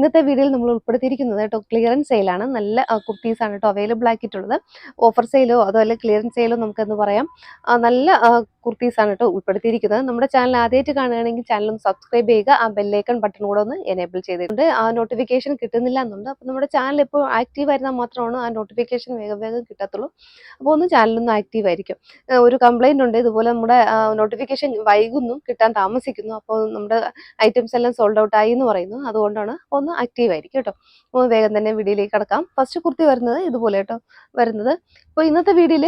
ഇന്നത്തെ വീഡിയോയിൽ നമ്മൾ ഉൾപ്പെടുത്തിയിരിക്കുന്നത് കേട്ടോ ക്ലിയറൻസ് സെയിലാണ്. നല്ല കുർത്തീസാണ് കേട്ടോ അവൈലബിൾ ആക്കിയിട്ടുള്ളത്. ഓഫർ സെയിലോ അതുപോലെ ക്ലിയറൻസ് സെയിലോ നമുക്കെന്ന് പറയാം. നല്ല കുർത്തീസാണ് കേട്ടോ ഉൾപ്പെടുത്തിയിരിക്കുന്നത്. നമ്മുടെ ചാനൽ ആദ്യമായിട്ട് കാണുകയാണെങ്കിൽ ചാനൽ ഒന്ന് സബ്സ്ക്രൈബ് ചെയ്യുക. ആ ബെല്ലൈക്കൺ ബട്ടൺ കൂടെ ഒന്ന് എനേബിൾ ചെയ്തിട്ടുണ്ട്. ആ നോട്ടിഫിക്കേഷൻ കിട്ടുന്നില്ല എന്നുണ്ട്. അപ്പോൾ നമ്മുടെ ചാനൽ ഇപ്പോൾ ആക്റ്റീവ് ആയിരുന്നാൽ മാത്രമാണ് ആ നോട്ടിഫിക്കേഷൻ വേഗം വേഗം കിട്ടത്തുള്ളൂ. അപ്പോൾ ഒന്ന് ചാനലൊന്ന് ആക്റ്റീവ് ആയിരിക്കും. ഒരു കംപ്ലൈൻറ്റ് ഉണ്ട്, ഇതുപോലെ നമ്മുടെ നോട്ടിഫിക്കേഷൻ വൈകുന്നു, കിട്ടാൻ താമസിക്കുന്നു. അപ്പോൾ നമ്മുടെ ഐറ്റംസ് എല്ലാം സോൾഡ് ഔട്ട് ആയി എന്ന് പറയുന്നു. അതുകൊണ്ടാണ് ഒന്ന് ആക്റ്റീവ് ആയിരിക്കും കേട്ടോ. അപ്പോൾ വേഗം തന്നെ വീഡിയോയിലേക്ക് കടക്കാം. ഫസ്റ്റ് കുർത്തി വരുന്നത് ഇതുപോലെ കേട്ടോ വരുന്നത്. ഇപ്പോൾ ഇന്നത്തെ വീഡിയോയിൽ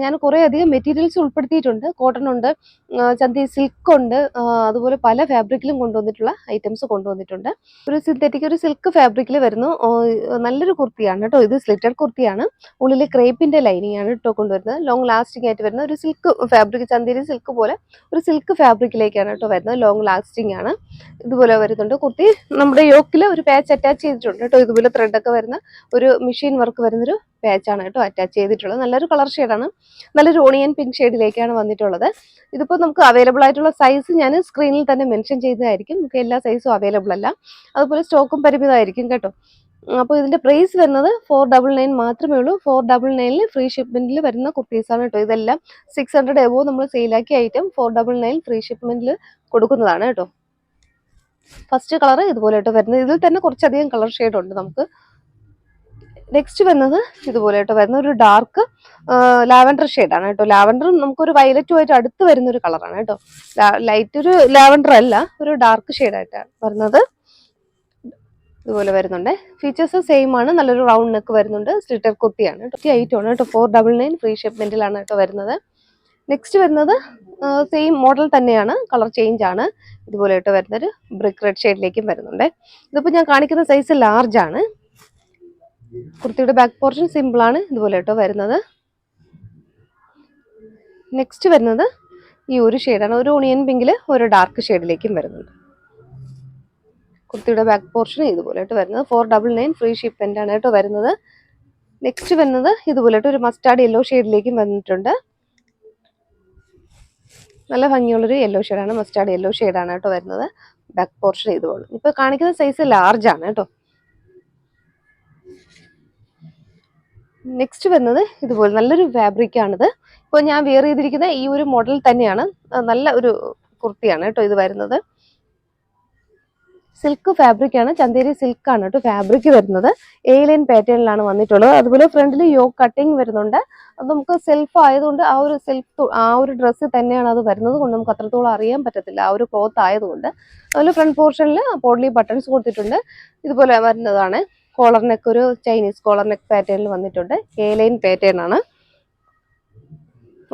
ഞാൻ കുറേ അധികം മെറ്റീരിയൽസ് ഉൾപ്പെടുത്തിയിട്ടുണ്ട്. കോട്ടൺ ഉണ്ട്, ചന്തി സിൽക്ക് ഉണ്ട്, അതുപോലെ പല ഫാബ്രിക്കിലും കൊണ്ടുവന്നിട്ടുള്ള ഐറ്റംസ് കൊണ്ടുവന്നിട്ടുണ്ട്. ഒരു സിന്തറ്റിക് ഒരു സിൽക്ക് ഫാബ്രിക്കിൽ വരുന്നു. നല്ലൊരു കുർത്തിയാണ് കേട്ടോ. ഇത് സ്ലിറ്റഡ് കുർത്തിയാണ്. ഉള്ളിൽ ക്രേപ്പിന്റെ ലൈനിങ് ആണ് കേട്ടോ കൊണ്ടുവരുന്നത്. ലോങ് ലാസ്റ്റിംഗ് ആയിട്ട് വരുന്ന ഒരു സിൽക്ക് ഫാബ്രിക്, ചന്തേരി സിൽക്ക് പോലെ ഒരു സിൽക്ക് ഫാബ്രിക്കിലേക്കാണ് കേട്ടോ വരുന്നത്. ലോങ് ലാസ്റ്റിംഗ് ആണ്. ഇതുപോലെ വരുന്നുണ്ട് കുർത്തി. നമ്മുടെ യോക്കിൽ ഒരു പാച്ച് അറ്റാച്ച് ചെയ്തിട്ടുണ്ട് കേട്ടോ. ഇതുപോലെ ത്രെഡ് ഒക്കെ വരുന്ന ഒരു മെഷീൻ വർക്ക് വരുന്നൊരു പാച്ചാണ് കേട്ടോ അറ്റാച്ച് ചെയ്തിട്ടുള്ളത്. നല്ലൊരു കളർ ഷെയ്ഡാണ്. നല്ലൊരു ഓണിയൻ പിങ്ക് ഷെയ്ഡിലേക്കാണ് വന്നിട്ടുള്ളത്. ഇതിപ്പോൾ നമുക്ക് അവൈലബിൾ ആയിട്ടുള്ള സൈസ് ഞാൻ സ്ക്രീനിൽ തന്നെ മെൻഷൻ ചെയ്തതായിരിക്കും. നമുക്ക് എല്ലാ സൈസും അവൈലബിൾ അല്ല. അതുപോലെ സ്റ്റോക്കും പരിമിതമായിരിക്കും കേട്ടോ. അപ്പോൾ ഇതിന്റെ പ്രൈസ് വരുന്നത് 499 മാത്രമേ ഉള്ളൂ. 499 ഫ്രീ ഷിപ്മെന്റിൽ വരുന്ന കുർത്തീസാണ് കേട്ടോ. ഇതെല്ലാം 600 എബോ നമ്മൾ സെയിലാക്കിയ ഐറ്റം 499 ഫ്രീ ഷിപ്മെന്റിൽ കൊടുക്കുന്നതാണ് കേട്ടോ. ഫസ്റ്റ് കളർ ഇതുപോലെ കേട്ടോ വരുന്നത്. ഇതിൽ തന്നെ കുറച്ചധികം കളർ ഷെയ്ഡ് ഉണ്ട് നമുക്ക്. നെക്സ്റ്റ് വരുന്നത് ഇതുപോലെ കേട്ടോ വരുന്ന ഒരു ഡാർക്ക് ലാവൻഡർ ഷെയ്ഡാണ് കേട്ടോ. ലാവൻഡറും നമുക്കൊരു വയലറ്റുമായിട്ട് അടുത്ത് വരുന്ന ഒരു കളറാണ് കേട്ടോ. ലൈറ്റ് ഒരു ലാവൻഡർ അല്ല, ഒരു ഡാർക്ക് ഷെയ്ഡായിട്ടാണ് വരുന്നത്. ഇതുപോലെ വരുന്നുണ്ട്. ഫീച്ചേഴ്സ് സെയിം ആണ്. നല്ലൊരു റൗണ്ട് നെക്ക് വരുന്നുണ്ട്. സ്ലിറ്റർ കുർത്തിയാണ് കേട്ടോ. 8 ആണ് കേട്ടോ. 499 ഫ്രീ ഷിപ്മെന്റിലാണ് കേട്ടോ വരുന്നത്. നെക്സ്റ്റ് വരുന്നത് സെയിം മോഡൽ തന്നെയാണ്, കളർ ചേഞ്ച് ആണ്. ഇതുപോലെ കേട്ടോ വരുന്നൊരു ബ്രിക്ക് റെഡ് ഷെയ്ഡിലേക്കും വരുന്നുണ്ട്. ഇതിപ്പോൾ ഞാൻ കാണിക്കുന്ന സൈസ് ലാർജ് ആണ്. കുർത്തിയുടെ ബാക്ക് പോർഷൻ സിമ്പിൾ ആണ്. ഇതുപോലെ കേട്ടോ വരുന്നത്. നെക്സ്റ്റ് വരുന്നത് ഈ ഒരു ഷെയ്ഡാണ്. ഒരു ഓണിയൻ പിങ്കിൽ ഒരു ഡാർക്ക് ഷെയ്ഡിലേക്കും വരുന്നുണ്ട്. കുർത്തിയുടെ ബാക്ക് പോർഷൻ ഇതുപോലെ ആയിട്ട് വരുന്നത്. 499 ഫ്രീ ഷിപ്മെന്റ് ആണ് കേട്ടോ വരുന്നത്. നെക്സ്റ്റ് വരുന്നത് ഇതുപോലെ ഒരു മസ്റ്റാർഡ് യെല്ലോ ഷെയ്ഡിലേക്കും വന്നിട്ടുണ്ട്. നല്ല ഭംഗിയുള്ളൊരു യെല്ലോ ഷെയ്ഡാണ്, മസ്റ്റാർഡ് യെല്ലോ ഷെയ്ഡാണ് കേട്ടോ വരുന്നത്. ബാക്ക് പോർഷൻ ഇതുപോലെ. ഇപ്പൊ കാണിക്കുന്ന സൈസ് ലാർജ് ആണ് കേട്ടോ. നെക്സ്റ്റ് വരുന്നത് ഇതുപോലെ നല്ലൊരു ഫാബ്രിക് ആണിത്. ഇപ്പോൾ ഞാൻ വെയർ ചെയ്തിരിക്കുന്ന ഈ ഒരു മോഡൽ തന്നെയാണ്. നല്ല ഒരു കുർത്തിയാണ് കേട്ടോ ഇത് വരുന്നത്. സിൽക്ക് ഫാബ്രിക് ആണ്, ചന്തേരി സിൽക്ക് ആണ് കേട്ടോ ഫാബ്രിക് വരുന്നത്. എ ലൈൻ പാറ്റേണിലാണ് വന്നിട്ടുള്ളത്. അതുപോലെ ഫ്രണ്ടിൽ യോക്ക് കട്ടിങ് വരുന്നുണ്ട്. അത് നമുക്ക് സെൽഫ് ആയതുകൊണ്ട് ആ ഒരു ഡ്രസ്സ് തന്നെയാണ് അത് വരുന്നത് കൊണ്ട് നമുക്ക് അത്രത്തോളം അറിയാൻ പറ്റത്തില്ല, ആ ഒരു ക്ലോത്ത് ആയതുകൊണ്ട്. അതുപോലെ ഫ്രണ്ട് പോർഷനിൽ പോഡ്ലി ബട്ടൺസ് കൊടുത്തിട്ടുണ്ട്. ഇതുപോലെ വരുന്നതാണ്. കോളർ നെക്ക് ഒരു ചൈനീസ് കോളർ നെക്ക് പാറ്റേണിൽ വന്നിട്ടുണ്ട്. എ ലൈൻ പാറ്റേൺ ആണ്.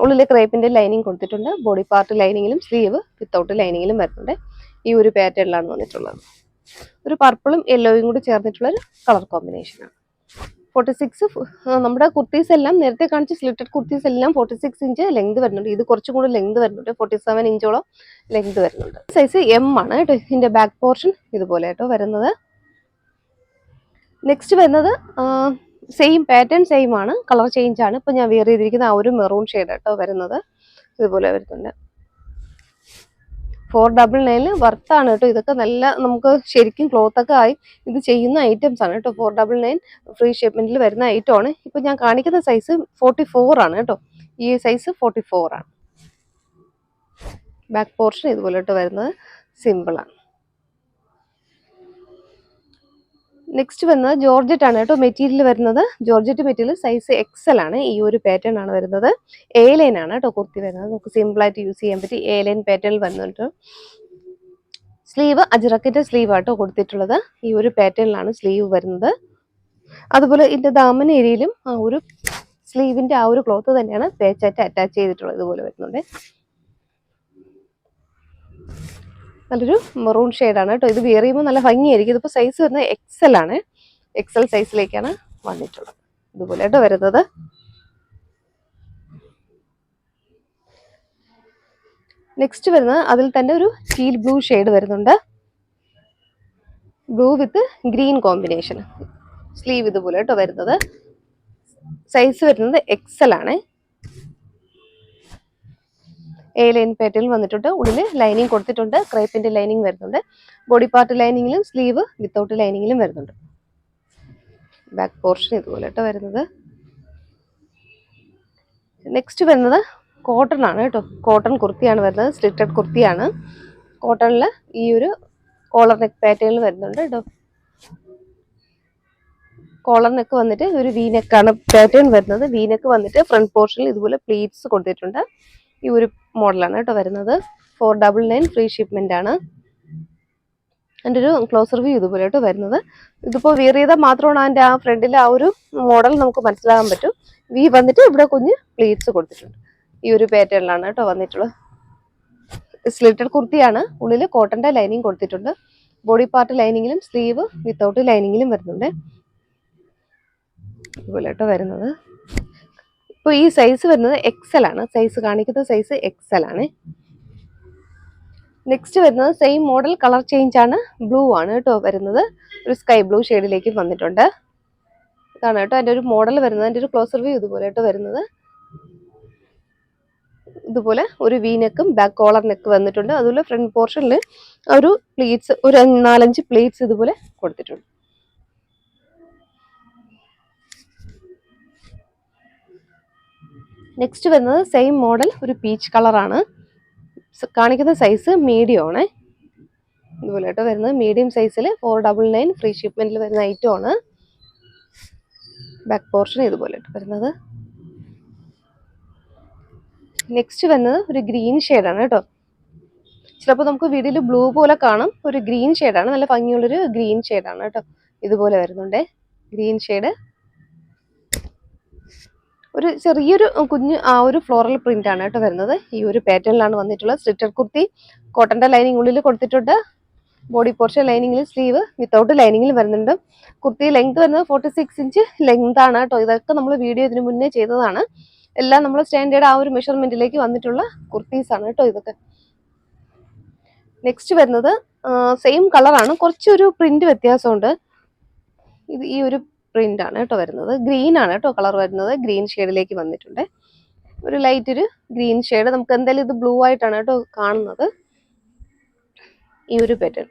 ഉള്ളിൽ ക്രേപ്പിന്റെ ലൈനിങ് കൊടുത്തിട്ടുണ്ട്. ബോഡി പാർട്ട് ലൈനിങ്ങിലും സ്ലീവ് വിത്തൗട്ട് ലൈനിങ്ങിലും വരുന്നുണ്ട്. ഈ ഒരു പാറ്റേണിലാണ് വന്നിട്ടുള്ളത്. ഒരു പർപ്പിളും യെല്ലോയും കൂടി ചേർന്നിട്ടുള്ള ഒരു കളർ കോമ്പിനേഷനാണ്. 46 നമ്മുടെ കുർത്തീസ് എല്ലാം നേരത്തെ കാണിച്ച സ്ലിറ്റഡ് കുർത്തീസ് എല്ലാം 46 ഇഞ്ച് ലെങ്ത് വരുന്നുണ്ട്. ഇത് കുറച്ചും കൂടി ലെങ്ത് വരുന്നുണ്ട്. 47 ഇഞ്ചോളം ലെങ്ത് വരുന്നുണ്ട്. സൈസ് എം ആണ് കേട്ടോ. ഇതിന്റെ ബാക്ക് പോർഷൻ ഇതുപോലെ കേട്ടോ വരുന്നത്. നെക്സ്റ്റ് വരുന്നത് സെയിം പാറ്റേൺ സെയിം ആണ്, കളർ ചേഞ്ച് ആണ്. ഇപ്പൊ ഞാൻ വെയർ ചെയ്തിരിക്കുന്ന ആ ഒരു മെറൂൺ ഷെയ്ഡ് കേട്ടോ വരുന്നത്. ഇതുപോലെ വരുന്നുണ്ട്. 499 വർത്താണ് കേട്ടോ. ഇതൊക്കെ നല്ല നമുക്ക് ശരിക്കും ക്ലോത്ത് ഒക്കെ ആയി ഇത് ചെയ്യുന്ന ഐറ്റംസ് ആണ് കേട്ടോ. 499 ഫ്രീ ഷിപ്മെന്റിൽ വരുന്ന ഐറ്റം ആണ്. ഇപ്പൊ ഞാൻ കാണിക്കുന്ന സൈസ് 44 ആണ് കേട്ടോ. ഈ സൈസ് 44 ആണ്. ബാക്ക് പോർഷൻ ഇതുപോലെ കേട്ടോ വരുന്നത്. സിമ്പിൾ ആണ്. നെക്സ്റ്റ് വരുന്നത് ജോർജറ്റ് ആണ് കേട്ടോ. മെറ്റീരിയൽ വരുന്നത് ജോർജറ്റ് മെറ്റീരിയൽ സൈസ് എക്സൽ ആണ്. ഈ ഒരു പാറ്റേൺ ആണ് വരുന്നത്. എ ലൈൻ ആണ് കേട്ടോ കുർത്തി വരുന്നത്. നമുക്ക് സിമ്പിൾ ആയിട്ട് യൂസ് ചെയ്യാൻ പറ്റി എ ലൈൻ പാറ്റേണിൽ വരുന്നുണ്ട്. സ്ലീവ് അജ്രക്കിന്റെ സ്ലീവ് ആട്ടോ കൊടുത്തിട്ടുള്ളത്. ഈ ഒരു പാറ്റേണിലാണ് സ്ലീവ് വരുന്നത്. അതുപോലെ ഇതിന്റെ ദാമൻ ഏരിയയിലും ആ ഒരു സ്ലീവിന്റെ ആ ഒരു ക്ലോത്ത് തന്നെയാണ് പേച്ചായിട്ട് അറ്റാച്ച് ചെയ്തിട്ടുള്ളത്. ഇതുപോലെ വരുന്നുണ്ട്. നല്ലൊരു മെറൂൺ ഷെയ്ഡാണ് കേട്ടോ. ഇത് വെയർ ചെയ്യുമ്പോൾ നല്ല ഭംഗിയായിരിക്കും. ഇതിപ്പോൾ സൈസ് വരുന്നത് എക്സൽ ആണ്. എക്സൽ സൈസിലേക്കാണ് വന്നിട്ടുള്ളത്. ഇതുപോലെ കേട്ടോ വരുന്നത്. നെക്സ്റ്റ് വരുന്നത് അതിൽ തന്നെ ഒരു ടീൽ ബ്ലൂ ഷെയ്ഡ് വരുന്നുണ്ട്. Blue with green combination. Sleeve ഇതുപോലെ കേട്ടോ വരുന്നത്. സൈസ് വരുന്നത് എക്സൽ ആണ്. എ ലൈൻ പാറ്റേണിൽ വന്നിട്ടുണ്ട്. ഉള്ളിൽ ലൈനിങ് കൊടുത്തിട്ടുണ്ട്. ക്രേപ്പിന്റെ ലൈനിങ് വരുന്നുണ്ട്. ബോഡി പാർട്ട് ലൈനിങ്ങിലും സ്ലീവ് വിത്തൗട്ട് ലൈനിങ്ങിലും വരുന്നുണ്ട്. ബാക്ക് പോർഷൻ ഇതുപോലെ കേട്ടോ വരുന്നത്. നെക്സ്റ്റ് വരുന്നത് കോട്ടൺ ആണ് കേട്ടോ. കോട്ടൺ കുർത്തിയാണ് വരുന്നത്. സ്ലിറ്റഡ് കുർത്തിയാണ്. കോട്ടണിൽ ഈ ഒരു കോളർ നെക്ക് പാറ്റേണിൽ വരുന്നുണ്ട് കേട്ടോ. കോളർ നെക്ക് വന്നിട്ട് ഒരു വി നെക്കാണ് പാറ്റേൺ വരുന്നത്. വി നെക്ക് വന്നിട്ട് ഫ്രണ്ട് പോർഷനിൽ ഇതുപോലെ പ്ലീറ്റ്സ് കൊടുത്തിട്ടുണ്ട്. ഈ ഒരു മോഡലാണ് കേട്ടോ വരുന്നത്. 499 ഫ്രീ ഷിപ്മെന്റ് ആണ്. എൻ്റെ ഒരു ക്ലോസർ വ്യൂ ഇതുപോലെ കേട്ടോ വരുന്നത്. ഇതിപ്പോൾ വിയർ ചെയ്താൽ മാത്രമാണ് അതിൻ്റെ ആ ഫ്രണ്ടിൽ ആ ഒരു മോഡൽ നമുക്ക് മനസ്സിലാകാൻ പറ്റും. വി വന്നിട്ട് ഇവിടെ കുഞ്ഞ് പ്ലീറ്റ്സ് കൊടുത്തിട്ടുണ്ട്. ഈ ഒരു പാറ്റേണിലാണ് കേട്ടോ വന്നിട്ടുള്ളത്. സ്ലിറ്റഡ് കുർത്തിയാണ്. ഉള്ളിൽ കോട്ടന്റെ ലൈനിങ് കൊടുത്തിട്ടുണ്ട്. ബോഡി പാർട്ട് ലൈനിങ്ങിലും സ്ലീവ് വിത്തൗട്ട് ലൈനിങ്ങിലും വരുന്നുണ്ട്. ഇതുപോലെ കേട്ടോ വരുന്നത്. ഇപ്പോൾ ഈ സൈസ് വരുന്നത് എക്സൽ ആണ്. സൈസ് കാണിക്കുന്ന സൈസ് എക്സൽ ആണ്. നെക്സ്റ്റ് വരുന്നത് സെയിം മോഡൽ, കളർ ചേഞ്ച് ആണ്. ബ്ലൂ ആണ് കേട്ടോ വരുന്നത്. ഒരു സ്കൈ ബ്ലൂ ഷെയ്ഡിലേക്ക് വന്നിട്ടുണ്ട്. ഇതാണ് കേട്ടോ എൻ്റെ ഒരു മോഡൽ വരുന്നത്. എൻ്റെ ഒരു ക്ലോസർ വ്യൂ ഇതുപോലെ കേട്ടോ വരുന്നത്. ഇതുപോലെ ഒരു വി നെക്കും ബാക്ക് കോളർ നെക്ക് വന്നിട്ടുണ്ട്. അതുപോലെ ഫ്രണ്ട് പോർഷനിൽ ഒരു പ്ലീറ്റ്സ്, ഒരു 4-5 പ്ലീറ്റ്സ് ഇതുപോലെ കൊടുത്തിട്ടുണ്ട്. നെക്സ്റ്റ് വരുന്നത് സെയിം മോഡൽ, ഒരു പീച്ച് കളറാണ്. കാണിക്കുന്ന സൈസ് മീഡിയം ആണ്. ഇതുപോലെ കേട്ടോ വരുന്നത്. മീഡിയം സൈസിൽ 499 ഫ്രീ ഷിപ്മെന്റിൽ വരുന്ന ഐറ്റം ആണ്. ബാക്ക് പോർഷൻ ഇതുപോലെ വരുന്നത്. നെക്സ്റ്റ് വരുന്നത് ഒരു ഗ്രീൻ ഷെയ്ഡാണ് കേട്ടോ. ചിലപ്പോൾ നമുക്ക് വീഡിയോയിൽ ബ്ലൂ പോലെ കാണും. ഒരു ഗ്രീൻ ഷെയ്ഡാണ്. നല്ല ഭംഗിയുള്ളൊരു ഗ്രീൻ ഷെയ്ഡാണ് കേട്ടോ. ഇതുപോലെ വരുന്നുണ്ട് ഗ്രീൻ ഷെയ്ഡ്. ഒരു ചെറിയൊരു കുഞ്ഞ് ആ ഒരു ഫ്ലോറൽ പ്രിന്റ് ആണ് കേട്ടോ വരുന്നത്. ഈ ഒരു പാറ്റേണിലാണ് വന്നിട്ടുള്ളത്. സ്ലിറ്റഡ് കുർത്തി, കോട്ടന്റെ ലൈനിങ് ഉള്ളിൽ കൊടുത്തിട്ടുണ്ട്. ബോഡി പോർഷൻ ലൈനിങ്ങിൽ, സ്ലീവ് വിത്തൗട്ട് ലൈനിങ്ങിൽ വരുന്നുണ്ട്. കുർത്തി ലെങ്ത് വരുന്നത് 46 ഇഞ്ച് ലെങ്ത് ആണ് കേട്ടോ. ഇതൊക്കെ നമ്മൾ വീഡിയോ ഇതിന് മുന്നേ ചെയ്തതാണ്. എല്ലാം നമ്മൾ സ്റ്റാൻഡേർഡ് ആ ഒരു മെഷർമെന്റിലേക്ക് വന്നിട്ടുള്ള കുർത്തീസ് ആണ് കേട്ടോ ഇതൊക്കെ. നെക്സ്റ്റ് വരുന്നത് സെയിം കളറാണ്. കുറച്ചൊരു പ്രിന്റ് വ്യത്യാസമുണ്ട്. ഇത് ഈ ഒരു പ്രിന്റ് ആണ് കേട്ടോ വരുന്നത്. ഗ്രീൻ ആണ് കേട്ടോ കളർ വരുന്നത്. ഗ്രീൻ ഷെയ്ഡിലേക്ക് വന്നിട്ടുണ്ട്. ഒരു ലൈറ്റ് ഒരു ഗ്രീൻ ഷെയ്ഡ്. നമുക്ക് എന്തായാലും ഇത് ബ്ലൂ ആയിട്ടാണ് കേട്ടോ കാണുന്നത്. ഈ ഒരു പാറ്റേൺ.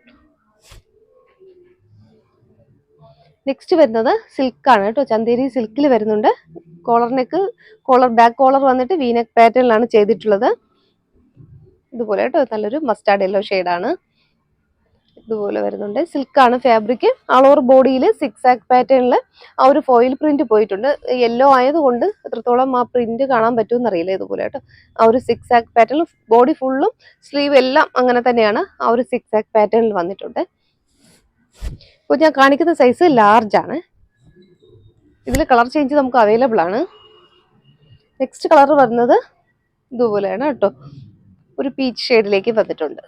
നെക്സ്റ്റ് വരുന്നത് സിൽക്ക് ആണ് കേട്ടോ. ചന്തേരി സിൽക്കിൽ വരുന്നുണ്ട്. കോളർ നെക്ക്, ബാക്ക് കോളർ വന്നിട്ട് വി നെക്ക് പാറ്റേണിലാണ് ചെയ്തിട്ടുള്ളത്. ഇതുപോലെ കേട്ടോ നല്ലൊരു മസ്റ്റാർഡ് യെല്ലോ ഷെയ്ഡാണ്. ഇതുപോലെ വരുന്നുണ്ട്. സിൽക്കാണ് ഫാബ്രിക്. ആൾ ഓവർ ബോഡിയിൽ 6 പാറ്റേണിൽ ആ ഒരു ഫോയിൽ പ്രിന്റ് പോയിട്ടുണ്ട്. യെല്ലോ ആയതുകൊണ്ട് എത്രത്തോളം ആ പ്രിന്റ് കാണാൻ പറ്റുമെന്ന് അറിയില്ല. ഇതുപോലെ കേട്ടോ ആ ഒരു 6 പാറ്റേൺ ബോഡി ഫുള്ളും സ്ലീവ് എല്ലാം അങ്ങനെ തന്നെയാണ്. ആ ഒരു 6 പാറ്റേണിൽ വന്നിട്ടുണ്ട്. ഇപ്പോൾ ഞാൻ കാണിക്കുന്ന സൈസ് ലാർജ് ആണ്. ഇതിൽ കളർ ചേഞ്ച് നമുക്ക് അവൈലബിൾ ആണ്. നെക്സ്റ്റ് കളർ വരുന്നത് ഇതുപോലെയാണ് കേട്ടോ. ഒരു പീച്ച് ഷെയ്ഡിലേക്ക് വന്നിട്ടുണ്ട്.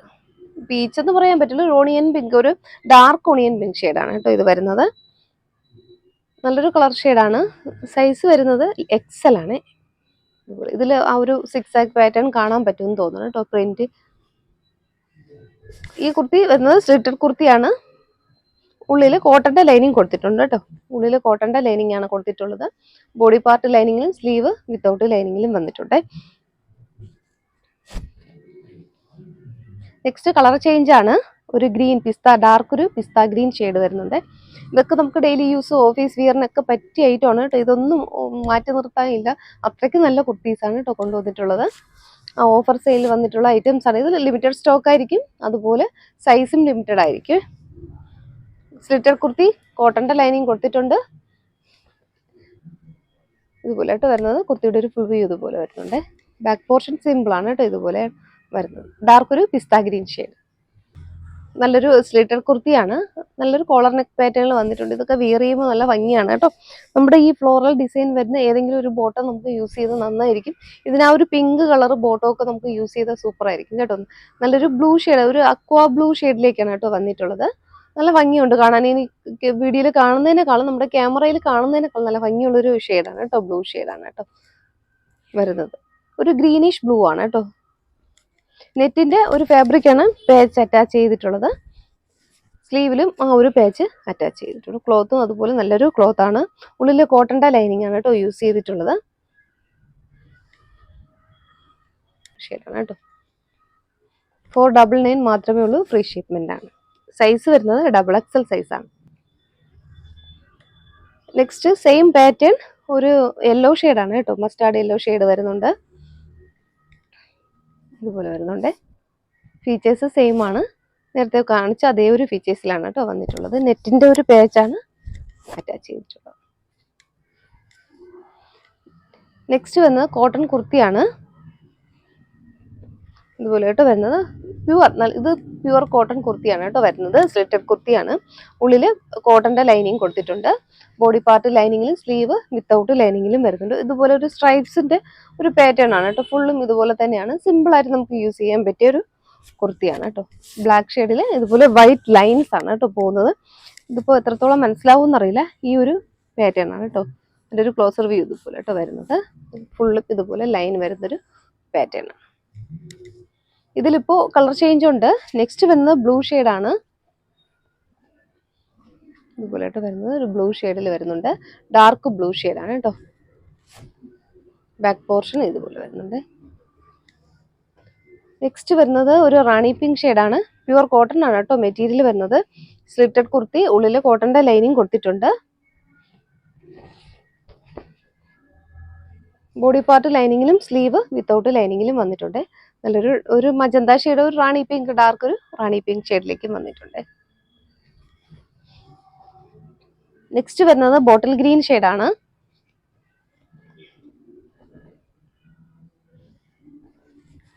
പീച്ച് എന്ന് പറയാൻ പറ്റില്ല, ഒരു ഓണിയൻ പിങ്ക്, ഒരു ഡാർക്ക് ഓണിയൻ പിങ്ക് ഷെയ്ഡാണ് കേട്ടോ ഇത് വരുന്നത്. നല്ലൊരു കളർ ഷെയ്ഡാണ്. സൈസ് വരുന്നത് എക്സൽ ആണ്. ഇതിൽ ആ ഒരു 6 പാറ്റേൺ കാണാൻ പറ്റുമെന്ന് തോന്നുന്നു കേട്ടോ പ്രിന്റ്. ഈ കുർത്തി വരുന്നത് സ്ലിറ്റഡ് കുർത്തിയാണ്. ഉള്ളിൽ കോട്ടന്റെ ലൈനിങ് കൊടുത്തിട്ടുണ്ട് കേട്ടോ. ഉള്ളിൽ കോട്ടന്റെ ലൈനിങ് ആണ് കൊടുത്തിട്ടുള്ളത്. ബോഡി പാർട്ട് ലൈനിങ്ങിലും സ്ലീവ് വിത്തൗട്ട് ലൈനിങ്ങിലും വന്നിട്ടുണ്ട്. നെക്സ്റ്റ് കളർ ചേഞ്ച് ആണ്. ഒരു ഗ്രീൻ പിസ്ത, ഡാർക്ക് ഒരു പിസ്ത ഗ്രീൻ ഷെയ്ഡ് വരുന്നുണ്ട്. ഇതൊക്കെ നമുക്ക് ഡെയിലി യൂസ്, ഓഫീസ് വിയറിനൊക്കെ പറ്റിയ ഐറ്റം ആണ് കേട്ടോ. ഇതൊന്നും മാറ്റി നിർത്താനില്ല. അത്രയ്ക്ക് നല്ല കുർത്തീസാണ് കേട്ടോ കൊണ്ടുവന്നിട്ടുള്ളത്. ആ ഓഫർ സെയിൽ വന്നിട്ടുള്ള ഐറ്റംസ് ആണ്. ഇത് ലിമിറ്റഡ് സ്റ്റോക്ക് ആയിരിക്കും. അതുപോലെ സൈസും ലിമിറ്റഡ് ആയിരിക്കും. സ്ലിറ്റഡ് കുർത്തി, കോട്ടന്റെ ലൈനിങ് കൊടുത്തിട്ടുണ്ട്. ഇതുപോലെ കേട്ടോ വരുന്നത്. കുർത്തിയുടെ ഒരു ഫുൾ വ്യൂ ഇതുപോലെ വരുന്നുണ്ട്. ബാക്ക് പോർഷൻ സിമ്പിൾ ആണ് കേട്ടോ ഇതുപോലെ വരുന്നത്. ഡാർക്ക് ഒരു പിസ്ത ഗ്രീൻ ഷെയ്ഡ്. നല്ലൊരു സ്ലിറ്റഡ് കുർത്തിയാണ്. നല്ലൊരു കോളർ നെക്ക് പാറ്റേണിൽ വന്നിട്ടുണ്ട്. ഇതൊക്കെ വിയർ ചെയ്യുമ്പോൾ നല്ല ഭംഗിയാണ് കേട്ടോ. നമ്മുടെ ഈ ഫ്ലോറൽ ഡിസൈൻ വരുന്ന ഏതെങ്കിലും ഒരു ബോട്ടം നമുക്ക് യൂസ് ചെയ്ത് നന്നായിരിക്കും. ഇതിന് ആ ഒരു പിങ്ക് കളർ ബോട്ടം ഒക്കെ നമുക്ക് യൂസ് ചെയ്താൽ സൂപ്പർ ആയിരിക്കും കേട്ടോ. നല്ലൊരു ബ്ലൂ ഷെയ്ഡ്, ഒരു അക്വാ ബ്ലൂ ഷെയ്ഡിലേക്കാണ് കേട്ടോ വന്നിട്ടുള്ളത്. നല്ല ഭംഗിയുണ്ട് കാണാൻ. ഇനി വീഡിയോയിൽ കാണുന്നതിനേക്കാളും നമ്മുടെ ക്യാമറയിൽ കാണുന്നതിനേക്കാളും നല്ല ഭംഗിയുള്ളൊരു ഷെയ്ഡാണ് കേട്ടോ. ബ്ലൂ ഷെയ്ഡാണ് കേട്ടോ വരുന്നത്. ഒരു ഗ്രീനിഷ് ബ്ലൂ ആണ് കേട്ടോ. നെറ്റിന്റെ ഒരു ഫാബ്രിക് ആണ് പാച്ച് അറ്റാച്ച് ചെയ്തിട്ടുള്ളത്. സ്ലീവിലും ആ ഒരു പാച്ച് അറ്റാച്ച് ചെയ്തിട്ടുണ്ട്. ക്ലോത്തും അതുപോലെ നല്ലൊരു ക്ലോത്ത് ആണ്. ഉള്ളിൽ കോട്ടന്റെ ലൈനിങ് ആണ് കേട്ടോ യൂസ് ചെയ്തിട്ടുള്ളത്. ഷെയ്ഡാണ് കേട്ടോ. 499 മാത്രമേ ഉള്ളൂ. ഫ്രീ ഷിപ്മെന്റ് ആണ്. സൈസ് വരുന്നത് XXL സൈസാണ്. നെക്സ്റ്റ് സെയിം പാറ്റേൺ ഒരു യെല്ലോ ഷെയ്ഡാണ് കേട്ടോ, മസ്റ്റാർഡ് യെല്ലോ ഷെയ്ഡ് വരുന്നുണ്ട്. ഇതുപോലെ വരുന്നുണ്ട്. ഫീച്ചേഴ്സ് സെയിം ആണ്, നേരത്തെ കാണിച്ച അതേ ഒരു ഫീച്ചേഴ്സിലാണ് കേട്ടോ വന്നിട്ടുള്ളത്. നെറ്റിന്റെ ഒരു പേജാണ് അറ്റാച്ച് ചെയ്തിട്ടുള്ളത്. നെക്സ്റ്റ് വന്നത് കോട്ടൺ കുർത്തിയാണ്. ഇതുപോലെ കേട്ടോ വരുന്നത് ഇത് പ്യുവർ കോട്ടൺ കുർത്തിയാണ് കേട്ടോ വരുന്നത്. സ്ലിറ്റഡ് കുർത്തിയാണ്, ഉള്ളിൽ കോട്ടന്റെ ലൈനിങ് കൊടുത്തിട്ടുണ്ട്. ബോഡി പാർട്ട് ലൈനിങ്ങിലും സ്ലീവ് വിത്തൗട്ട് ലൈനിങ്ങിലും വരുന്നുണ്ട്. ഇതുപോലെ ഒരു സ്ട്രൈപ്സിന്റെ ഒരു പാറ്റേൺ ആണ് കേട്ടോ. ഫുള്ളും ഇതുപോലെ തന്നെയാണ്, സിമ്പിൾ ആയിട്ട് നമുക്ക് യൂസ് ചെയ്യാൻ പറ്റിയ ഒരു കുർത്തിയാണ് കേട്ടോ. ബ്ലാക്ക് ഷെയ്ഡിൽ ഇതുപോലെ വൈറ്റ് ലൈൻസ് ആണ് കേട്ടോ പോകുന്നത്. ഇതിപ്പോൾ എത്രത്തോളം മനസ്സിലാവും എന്നറിയില്ല. ഈ ഒരു പാറ്റേൺ ആണ് കേട്ടോ. അതിൻ്റെ ഒരു ക്ലോസർ വ്യൂ ഇതുപോലെ കേട്ടോ വരുന്നത്. ഫുള്ളും ഇതുപോലെ ലൈൻ വരുന്നൊരു പാറ്റേൺ ആണ്. ഇതിലിപ്പോ കളർ ചേഞ്ച് ഉണ്ട്. നെക്സ്റ്റ് വരുന്നത് ബ്ലൂ ഷെയ്ഡാണ്. ഇതുപോലെ ആയിട്ട് വരുന്നത് ഒരു ബ്ലൂ ഷെയ്ഡിൽ വരുന്നുണ്ട്. ഡാർക്ക് ബ്ലൂ ഷെയ്ഡാണ് കേട്ടോ. ബാക്ക് പോർഷൻ ഇതുപോലെ വരുന്നുണ്ട്. നെക്സ്റ്റ് വരുന്നത് ഒരു റാണി പിങ്ക് ഷെയ്ഡാണ്. പ്യുവർ കോട്ടൺ ആണ് കേട്ടോ മെറ്റീരിയൽ വരുന്നത്. സ്ലിറ്റഡ് കുർത്തി, ഉള്ളിൽ കോട്ടന്റെ ലൈനിങ് കൊടുത്തിട്ടുണ്ട്. ബോഡി പാർട്ട് ലൈനിങ്ങിലും സ്ലീവ് വിത്തൗട്ട് ലൈനിങ്ങിലും വന്നിട്ടുണ്ട്. നല്ലൊരു മജന്ത ഷെയ്ഡ്, ഒരു റാണി പിങ്ക്, ഡാർക്ക് ഒരു റാണി പിങ്ക് ഷെയ്ഡിലേക്കും വന്നിട്ടുണ്ട്. നെക്സ്റ്റ് വരുന്നത് ബോട്ടിൽ ഗ്രീൻ ഷെയ്ഡാണ്.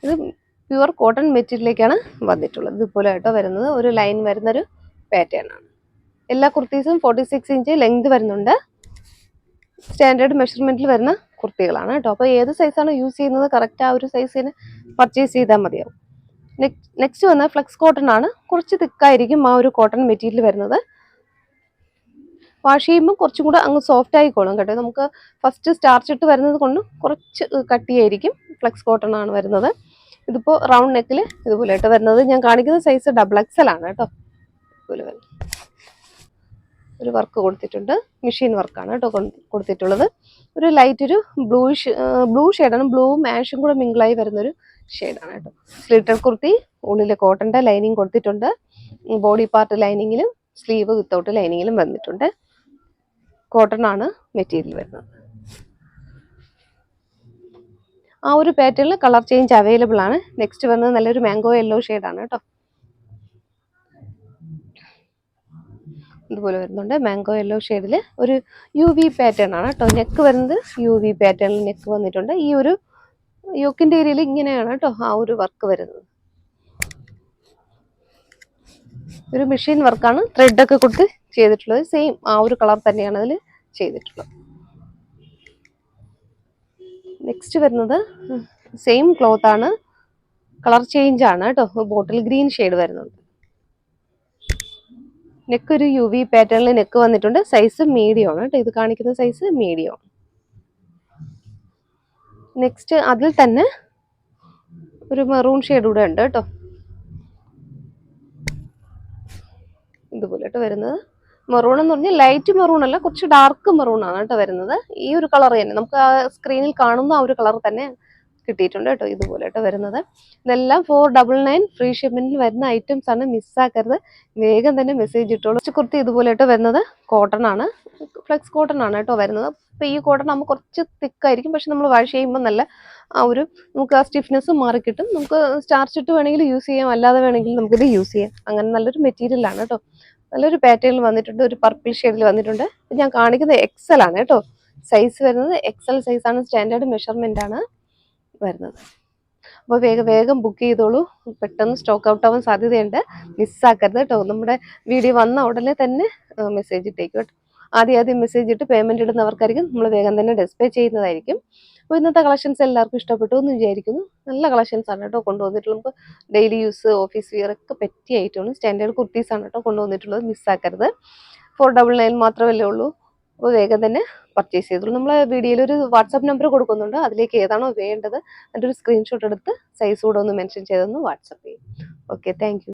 ഇത് പ്യുവർ കോട്ടൺ മെറ്റീരിയലിലേക്കാണ് വന്നിട്ടുള്ളത്. ഇതുപോലെ ആയിട്ടോ വരുന്നത്, ഒരു ലൈൻ വരുന്നൊരു പാറ്റേൺ ആണ്. എല്ലാ കുർത്തീസും 46 ഇഞ്ച് ലെങ്ത് വരുന്നുണ്ട്. സ്റ്റാൻഡേർഡ് മെഷർമെന്റിൽ വരുന്ന കുർത്തികളാണ് കേട്ടോ. അപ്പോൾ ഏത് സൈസാണ് യൂസ് ചെയ്യുന്നത് കറക്റ്റ് ആ ഒരു സൈസിന് പർച്ചേസ് ചെയ്താൽ മതിയാവും. നെക്സ്റ്റ് വന്നത് ഫ്ലെക്സ് കോട്ടൺ ആണ്. കുറച്ച് തിക്കായിരിക്കും ആ ഒരു കോട്ടൺ മെറ്റീരിയൽ വരുന്നത്. വാഷ് ചെയ്യുമ്പോൾ കുറച്ചും കൂടെ അങ്ങ് സോഫ്റ്റ് ആയിക്കോളും കേട്ടോ. നമുക്ക് ഫസ്റ്റ് സ്റ്റാർച്ച് ഇട്ട് വരുന്നത് കൊണ്ട് കുറച്ച് കട്ടിയായിരിക്കും. ഫ്ലെക്സ് കോട്ടൺ ആണ് വരുന്നത്. ഇതിപ്പോൾ റൗണ്ട് നെക്കിൽ ഇതുപോലെ ആയിട്ട് വരുന്നത്. ഞാൻ കാണിക്കുന്ന സൈസ് XXL ആണ് കേട്ടോ. ഇതുപോലെ വരുന്നത് ഒരു വർക്ക് കൊടുത്തിട്ടുണ്ട്. മെഷീൻ വർക്കാണ് കേട്ടോ കൊടുത്തിട്ടുള്ളത്. ഒരു ലൈറ്റ് ഒരു ബ്ലൂ ഷെയ്ഡാണ്. ബ്ലൂവും ആഷും കൂടെ മിങ്കിളായി വരുന്നൊരു ഷെയ്ഡാണ് കേട്ടോ. സ്ലിറ്റഡ് കുർത്തി, ഉള്ളിൽ കോട്ടന്റെ ലൈനിങ് കൊടുത്തിട്ടുണ്ട്. ബോഡി പാർട്ട് ലൈനിങ്ങിലും സ്ലീവ് വിത്തൗട്ട് ലൈനിങ്ങിലും വന്നിട്ടുണ്ട്. കോട്ടൺ ആണ് മെറ്റീരിയൽ വരുന്നത്. ആ ഒരു പാറ്റേണിൽ കളർ ചേഞ്ച് അവൈലബിൾ ആണ്. നെക്സ്റ്റ് വരുന്നത് നല്ലൊരു മാംഗോ യെല്ലോ ഷെയ്ഡാണ് കേട്ടോ. ഇതുപോലെ വരുന്നുണ്ട്. മാംഗോ യെല്ലോ ഷെയ്ഡിൽ ഒരു UV പാറ്റേൺ ആണ് കേട്ടോ. നെക്ക് വരുന്നത് UV പാറ്റേണിൽ നെക്ക് വന്നിട്ടുണ്ട്. ഈ ഒരു യോക്കിന്റെ ഏരിയയിൽ ഇങ്ങനെയാണ് കേട്ടോ ആ ഒരു വർക്ക് വരുന്നത്. ഒരു മെഷീൻ വർക്കാണ്, ത്രെഡ് ഒക്കെ കൊടുത്ത് ചെയ്തിട്ടുള്ളത്. സെയിം ആ ഒരു കളർ തന്നെയാണ് അതിൽ ചെയ്തിട്ടുള്ളത്. നെക്സ്റ്റ് വരുന്നത് സെയിം ക്ലോത്ത് ആണ്, കളർ ചേഞ്ച് ആണ് കേട്ടോ. ബോട്ടിൽ ഗ്രീൻ ഷെയ്ഡ് വരുന്നുണ്ട്. നെക്ക് ഒരു UV പാറ്റേണിൽ നെക്ക് വന്നിട്ടുണ്ട്. സൈസ് മീഡിയം ആണ് കേട്ടോ. ഇത് കാണിക്കുന്ന സൈസ് മീഡിയം. നെക്സ്റ്റ് അതിൽ തന്നെ ഒരു മെറൂൺ ഷെയ്ഡ് കൂടെ ഉണ്ട് കേട്ടോ. ഇതുപോലെ കേട്ടോ വരുന്നത്. മെറൂൺ എന്ന് പറഞ്ഞാൽ ലൈറ്റ് മെറൂൺ അല്ല, കുറച്ച് ഡാർക്ക് മെറൂൺ ആണ് കേട്ടോ വരുന്നത്. ഈ ഒരു കളർ തന്നെ നമുക്ക് ആ സ്ക്രീനിൽ കാണുന്ന ആ ഒരു കളർ തന്നെ കിട്ടിയിട്ടുണ്ട് കേട്ടോ. ഇതുപോലെ കേട്ടോ വരുന്നത്. ഇതെല്ലാം 499 ഫ്രീ ഷിപ്മെന്റിൽ വരുന്ന ഐറ്റംസ് ആണ്. മിസ്സാക്കരുത്, വേഗം തന്നെ മെസ്സേജ് ഇട്ടോളൂ. കുർത്തി ഇതുപോലെ കേട്ടോ വരുന്നത് കോട്ടൺ ആണ്, ഫ്ലെക്സ് കോട്ടൺ ആണ് കേട്ടോ വരുന്നത്. അപ്പോൾ ഈ കോട്ടൺ നമുക്ക് കുറച്ച് തിക്കായിരിക്കും, പക്ഷെ നമ്മൾ വാഷ് ചെയ്യുമ്പോൾ നല്ല ആ ഒരു നമുക്ക് ആ സ്റ്റിഫ്നെസ് മാറിക്കിട്ടും. നമുക്ക് സ്റ്റാർച്ച് ഇട്ട് വേണമെങ്കിൽ യൂസ് ചെയ്യാം, അല്ലാതെ വേണമെങ്കിൽ നമുക്കിത് യൂസ് ചെയ്യാം. അങ്ങനെ നല്ലൊരു മെറ്റീരിയലാണ് കേട്ടോ. നല്ലൊരു പാറ്റേണിൽ വന്നിട്ടുണ്ട്, ഒരു പർപ്പിൾ ഷെയ്ഡിൽ വന്നിട്ടുണ്ട്. ഞാൻ കാണിക്കുന്നത് XL ആണ് കേട്ടോ. സൈസ് വരുന്നത് XL സൈസാണ്, സ്റ്റാൻഡേർഡ് മെഷർമെന്റ് ആണ് വരുന്നത്. അപ്പോൾ വേഗം ബുക്ക് ചെയ്തോളൂ, പെട്ടെന്ന് സ്റ്റോക്ക് ഔട്ട് ആവാൻ സാധ്യതയുണ്ട്. മിസ്സാക്കരുത് കേട്ടോ. നമ്മുടെ വീഡിയോ വന്ന ഉടനെ തന്നെ മെസ്സേജ് ഇട്ടേക്കും കേട്ടോ. ആദ്യം മെസ്സേജ് ഇട്ട് പേയ്മെന്റ് ഇടുന്നവർക്കായിരിക്കും നമ്മൾ വേഗം തന്നെ ഡിസ്പ്ലേ ചെയ്യുന്നതായിരിക്കും. അപ്പോൾ ഇന്നത്തെ കളക്ഷൻസ് എല്ലാവർക്കും ഇഷ്ടപ്പെട്ടു എന്ന് വിചാരിക്കുന്നു. നല്ല കളക്ഷൻസ് ആണ് കേട്ടോ കൊണ്ടുവന്നിട്ടുള്ളത്. നമുക്ക് ഡെയിലി യൂസ്, ഓഫീസ് വിയർ ഒക്കെ പറ്റിയ ഐറ്റമാണ്. സ്റ്റാൻഡേർഡ് കുർത്തീസ് ആണ് കേട്ടോ കൊണ്ടുവന്നിട്ടുള്ളത്. മിസ്സാക്കരുത്. 499 മാത്രമല്ലേ ഉള്ളൂ. അപ്പോൾ വേഗം തന്നെ പർച്ചേസ് ചെയ്തോളൂ. നമ്മൾ വീഡിയോയിൽ ഒരു വാട്സാപ്പ് നമ്പർ കൊടുക്കുന്നുണ്ട്. അതിലേക്ക് ഏതാണോ വേണ്ടത് അതിൻ്റെ ഒരു സ്ക്രീൻഷോട്ട് എടുത്ത് സൈസ് കൂടെ ഒന്ന് മെൻഷൻ ചെയ്തൊന്ന് വാട്സാപ്പ് ചെയ്യും. Okay, thank you.